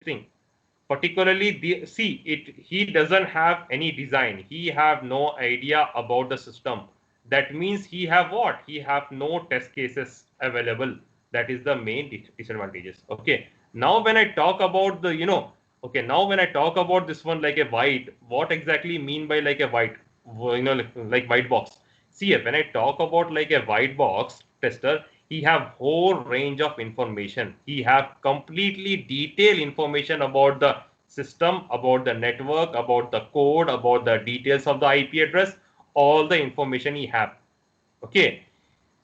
testing. Particularly, he doesn't have any design. He have no idea about the system. That means he have what? He have no test cases available. That is the main disadvantages. Okay. Now when I talk about the, okay, now when I talk about this one like a white, what exactly mean by like a white, like white box? See, when I talk about like a white box tester, he have whole range of information. He have completely detailed information about the system, about the network, about the code, about the details of the IP address, all the information he have. Okay.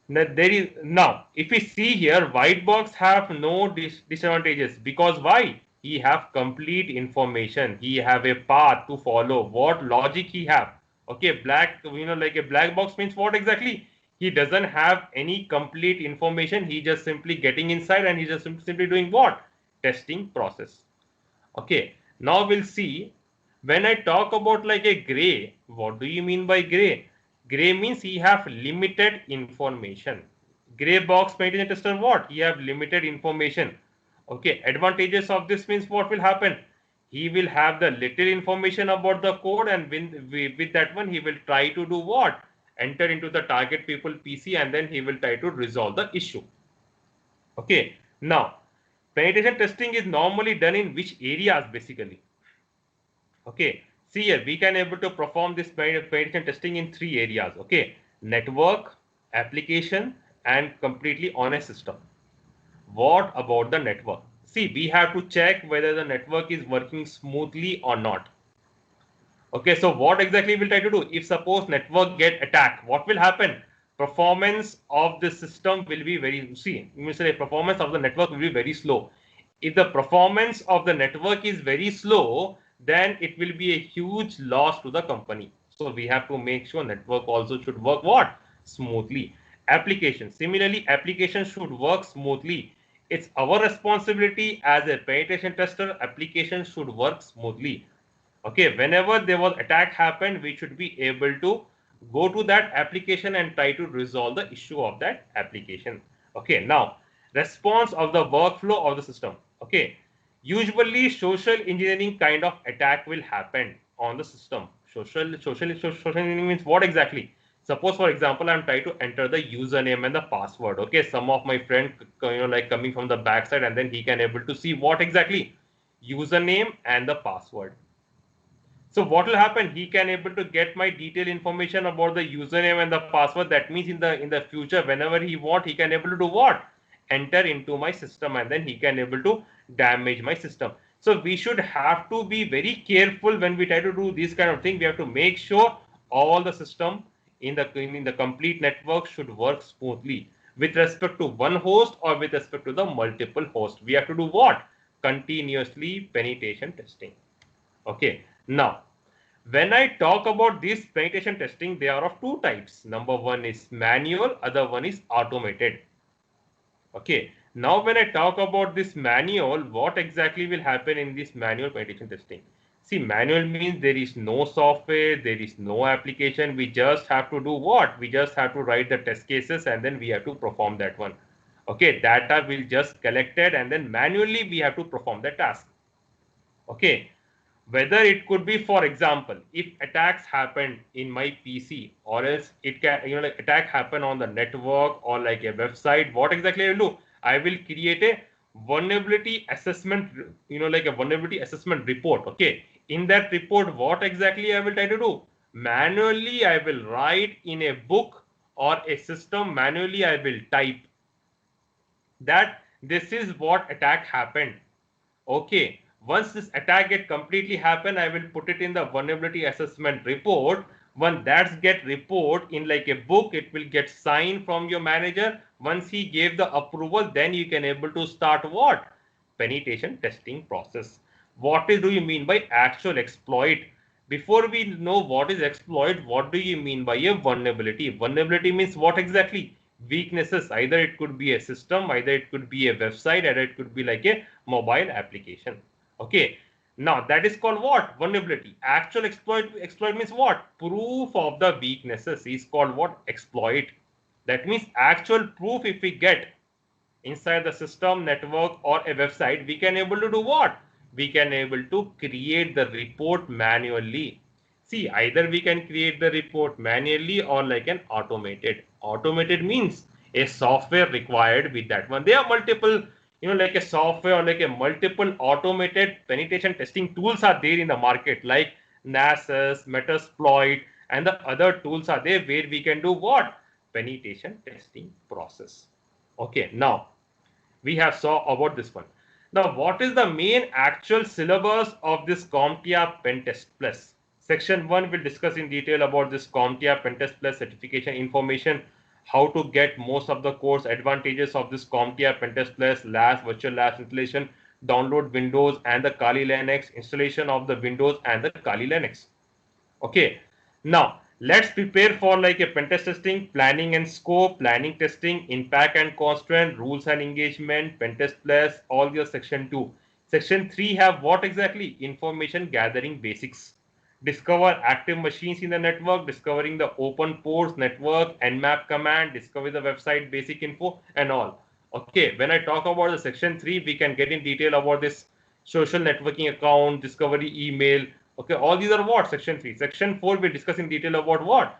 Now if we see here, white box have no disadvantages, because why? He have complete information. He have a path to follow. What logic he have? Okay, black, like a black box means what exactly? He doesn't have any complete information. He just simply getting inside and he just simply doing what? Testing process. Okay, now we'll see, when I talk about like a gray, what do you mean by gray? Gray means he have limited information. Gray box penetration tester, what? He have limited information. Okay, advantages of this means what will happen? He will have the little information about the code, and with that one he will try to do what? Enter into the target people PC, and then he will try to resolve the issue. Okay, now penetration testing is normally done in which areas basically? Okay, see here, we can able to perform this penetration testing in three areas. Okay, network, application, and completely on a system. What about the network? See, we have to check whether the network is working smoothly or not. Okay, so what exactly we'll try to do? If suppose network get attacked, what will happen? Performance of the system will be very, performance of the network will be very slow. If the performance of the network is very slow, then it will be a huge loss to the company. So we have to make sure network also should work what? Smoothly. Application. Similarly, application should work smoothly. It's our responsibility as a penetration tester, application should work smoothly. Okay, whenever there was attack happened, we should be able to go to that application and try to resolve the issue of that application. Okay, now response of the workflow of the system. Okay, usually social engineering kind of attack will happen on the system. Social engineering means what exactly? Suppose for example, I'm trying to enter the username and the password. Okay, some of my friend, like coming from the backside, and then he can able to see what exactly? Username and the password. So what will happen? He can able to get my detailed information about the username and the password. That means in the future, whenever he want, he can able to do what? Enter into my system, and then he can able to damage my system. So we should have to be very careful when we try to do this kind of thing. We have to make sure all the system in the complete network should work smoothly with respect to one host or with respect to the multiple hosts. We have to do what? Continuously penetration testing. Okay. Now, when I talk about this penetration testing, they are of two types. Number one is manual, other one is automated. Okay. Now, when I talk about this manual, what exactly will happen in this manual penetration testing? See, manual means there is no software, there is no application. We just have to do what? We just have to write the test cases, and then we have to perform that one. Okay, data will just collected, and then manually we have to perform the task. Okay, whether it could be, for example, if attacks happen in my PC, or else it can, like attack happen on the network or like a website, what exactly I will do? I will create a vulnerability assessment, like a vulnerability assessment report. Okay, in that report, what exactly I will try to do? Manually I will write in a book or a system, manually I will type that this is what attack happened. Okay, once this attack get completely happen, I will put it in the vulnerability assessment report. When that's get report in like a book, it will get signed from your manager. Once he gave the approval, then you can able to start what? Penetration testing process. What do you mean by actual exploit? Before we know what is exploit, what do you mean by a vulnerability? Vulnerability means what exactly? Weaknesses. Either it could be a system, either it could be a website, either it could be like a mobile application. Okay, now that is called what? Vulnerability. Actual exploit means what? Proof of the weaknesses is called what? Exploit. That means actual proof. If we get inside the system, network, or a website, we can able to do what? we can able to create the report manually. See, either we can create the report manually or like an automated. Automated means a software required with that one. There are multiple, like a software or like a multiple automated penetration testing tools are there in the market, like Nasus, Metasploit, and the other tools are there where we can do what? Penetration testing process. Okay, now we have saw about this one. Now, what is the main actual syllabus of this CompTIA Pentest Plus? Section 1 will discuss in detail about this CompTIA Pentest Plus certification information, how to get most of the course advantages of this CompTIA Pentest Plus, LAS, virtual LAS installation, download Windows and the Kali Linux, installation of the Windows and the Kali Linux. Okay, now let's prepare for like a pen test testing, planning and scope, planning testing, impact and constraint, rules and engagement, pen test plus, all your section 2. Section 3 have what exactly? Information gathering basics. Discover active machines in the network, discovering the open ports network, nmap command, discover the website basic info and all. Okay, when I talk about the section 3, we can get in detail about this social networking account, discovery email. Okay, all these are what? Section 3. Section 4, we discuss in detail about what?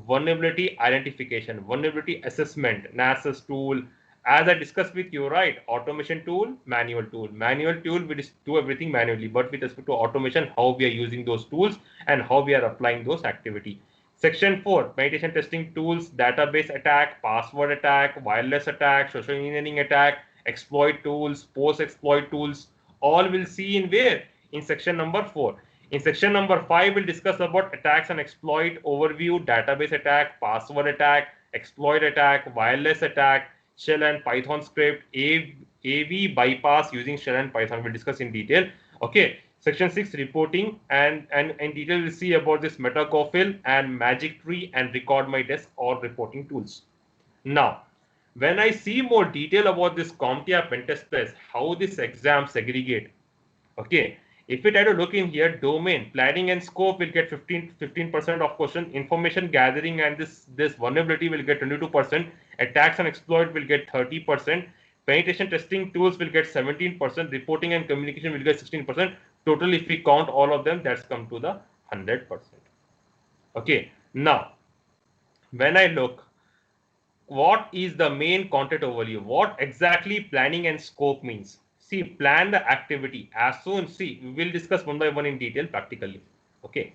Vulnerability identification, vulnerability assessment, Nasus tool. As I discussed with you, right? Automation tool, manual tool. Manual tool, we do everything manually, but with respect to automation, how we are using those tools and how we are applying those activity. Section 4, penetration testing tools, database attack, password attack, wireless attack, social engineering attack, exploit tools, post-exploit tools, all we'll see in where? In section number 4. In section number 5, we'll discuss about attacks and exploit overview, database attack, password attack, exploit attack, wireless attack, shell and Python script, AV bypass using shell and Python. We'll discuss in detail. Okay. Section 6, reporting, and in detail we'll see about this Metacofil and Magic Tree and Record My Desk or reporting tools. Now, when I see more detail about this CompTIA Pentest Plus, how this exam segregate, okay, if we try to look in here, domain, planning and scope will get 15% of question, information gathering and this vulnerability will get 22%, attacks and exploit will get 30%, penetration testing tools will get 17%, reporting and communication will get 16%. Total, if we count all of them, that's come to the 100%. Okay, now, when I look, what is the main content overview? What exactly planning and scope means? See, plan the activity as soon. See, we will discuss one by one in detail practically. Okay.